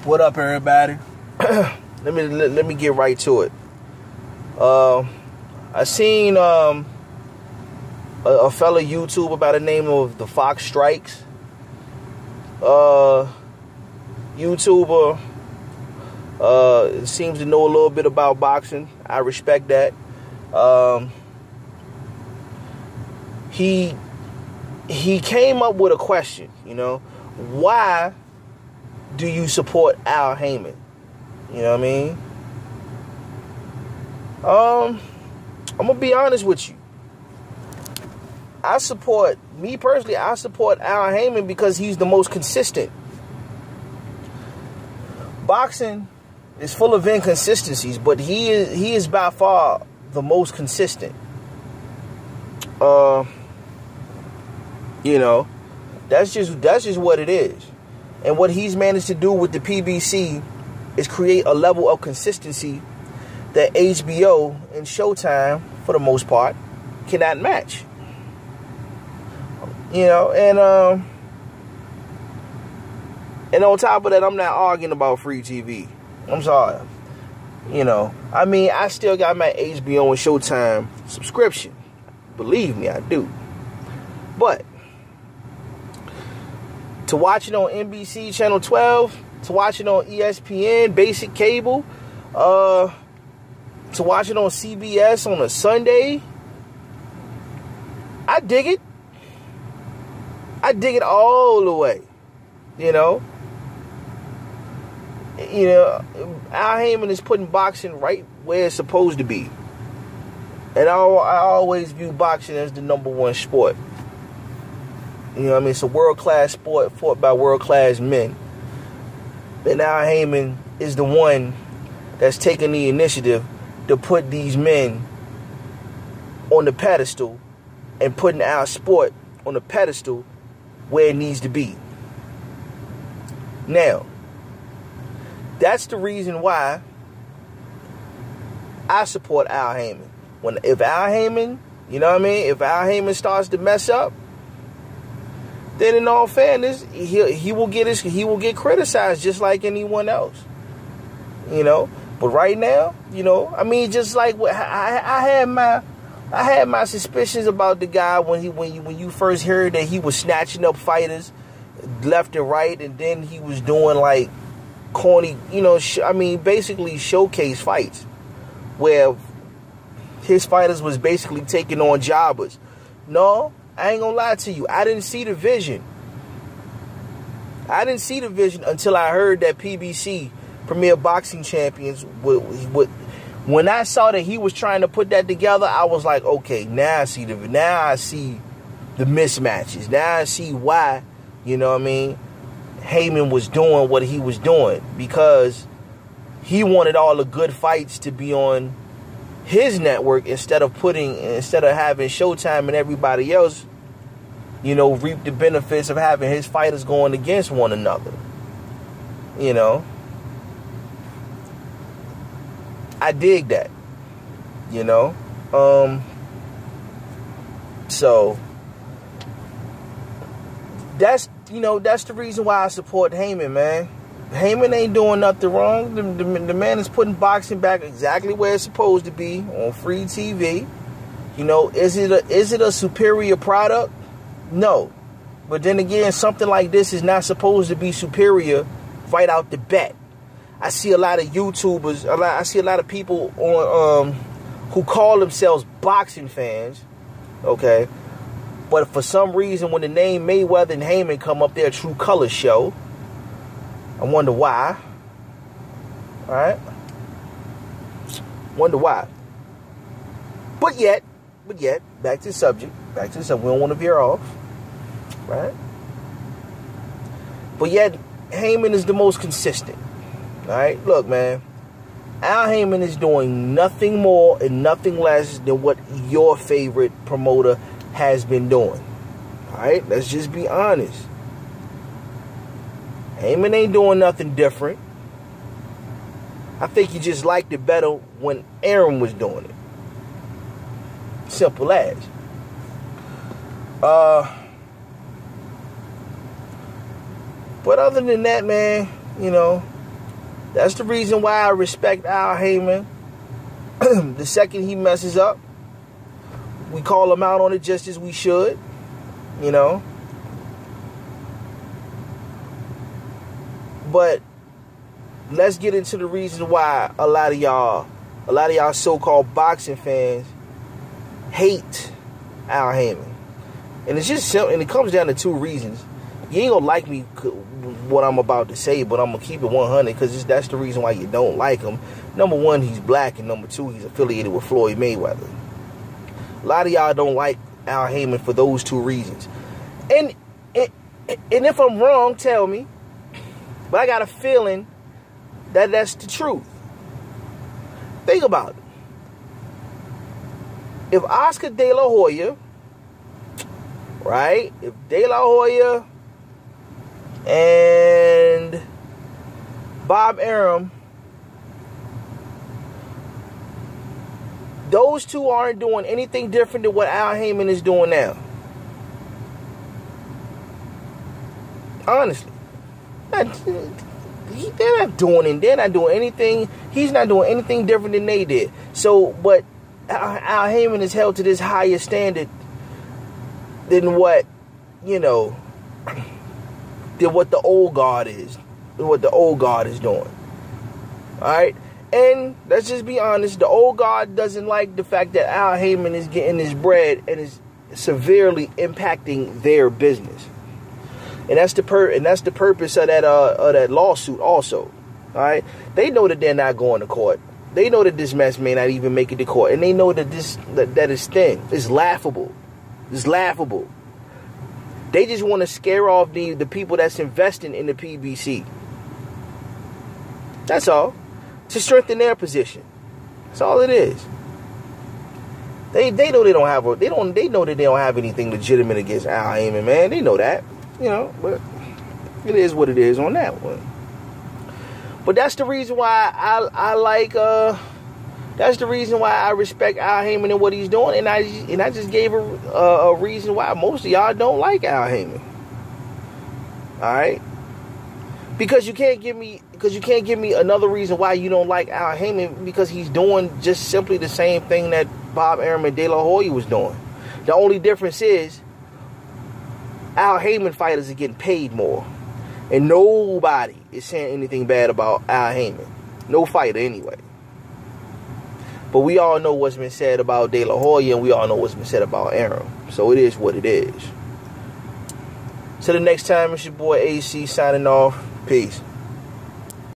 What up, everybody? Let me get right to it. I seen a fellow YouTuber by the name of the Fox Strikes. YouTuber seems to know a little bit about boxing. I respect that. He came up with a question, why do you support Al Haymon? You know what I mean? I'm gonna be honest with you. I support Al Haymon because he's the most consistent. Boxing is full of inconsistencies, but he is by far the most consistent. That's just what it is. And what he's managed to do with the PBC is create a level of consistency that HBO and Showtime, for the most part, cannot match. And on top of that, I'm not arguing about free TV. I'm sorry. I still got my HBO and Showtime subscription. Believe me, I do. But to watch it on NBC Channel 12, to watch it on ESPN, basic cable, to watch it on CBS on a Sunday, I dig it. I dig it all the way. Al Haymon is putting boxing right where it's supposed to be. And I always view boxing as the number one sport. It's a world-class sport fought by world-class men. And Al Haymon is the one that's taking the initiative to put these men on the pedestal and putting our sport on the pedestal where it needs to be. Now, that's the reason why I support Al Haymon. If Al Haymon starts to mess up, then in all fairness, he will get criticized just like anyone else. But right now, just like I had my suspicions about the guy when you first heard that he was snatching up fighters left and right, and then he was doing like corny, basically showcase fights where his fighters was basically taking on jobbers. No, I ain't gonna lie to you. I didn't see the vision. Until I heard that PBC, Premier Boxing Champions, when I saw that he was trying to put that together, I was like, okay, now I see the mismatches. Now I see why, Haymon was doing what he was doing, because he wanted all the good fights to be on his network instead of having Showtime and everybody else, reap the benefits of having his fighters going against one another. I dig that. So that's the reason why I support Haymon, man. Haymon ain't doing nothing wrong. The man is putting boxing back exactly where it's supposed to be on free TV. Is it a superior product? No. But then again, something like this is not supposed to be superior right out the bat. I see a lot of YouTubers, I see a lot of people on who call themselves boxing fans, okay? But for some reason, when the name Mayweather and Haymon come up, their true colors show. I wonder why. All right? Wonder why. But yet, back to the subject. We don't want to veer off. Right? But yet, Haymon is the most consistent. All right? Look, man. Al Haymon is doing nothing more and nothing less than what your favorite promoter has been doing. All right? Let's just be honest. Haymon ain't doing nothing different. I think you just liked it better when Aaron was doing it. Simple as. But other than that, man, That's the reason why I respect Al Haymon. The second he messes up, we call him out on it just as we should, you know. But let's get into the reason why a lot of y'all so-called boxing fans hate Al Haymon. And it's just simple, and it comes down to two reasons. You ain't gonna like me what I'm about to say, but I'm gonna keep it 100 because that's the reason why you don't like him. Number one, he's black, and number two, he's affiliated with Floyd Mayweather. A lot of y'all don't like Al Haymon for those two reasons. And if I'm wrong, tell me. But I got a feeling that that's the truth. Think about it. If Oscar De La Hoya, right? If De La Hoya and Bob Arum, those two aren't doing anything different than what Al Haymon is doing now. Honestly. They're not doing anything. He's not doing anything different than they did. So, but Al Haymon is held to this higher standard than what, you know, than what the old guard is. Than what the old guard is doing. Alright? And let's just be honest, the old guard doesn't like the fact that Al Haymon is getting his bread and is severely impacting their business. And that's the purpose of that lawsuit also. Alright? They know that they're not going to court. They know that this mess may not even make it to court. And they know that that is thin. It's laughable. It's laughable. They just want to scare off the people that's investing in the PBC. That's all. To strengthen their position. That's all it is. They know they know that they don't have anything legitimate against Al Haymon, man. They know that. You know, but it is what it is on that one. But that's the reason why I like that's the reason why I respect Al Haymon and what he's doing, and I just gave a reason why most of y'all don't like Al Haymon. All right? Because you can't give me another reason why you don't like Al Haymon, because he's doing just simply the same thing that Bob Arum and De La Hoya was doing. The only difference is Al Haymon fighters are getting paid more. And nobody is saying anything bad about Al Haymon. No fighter anyway. But we all know what's been said about De La Hoya, and we all know what's been said about Arum. So it is what it is. Till the next time, it's your boy AC signing off. Peace.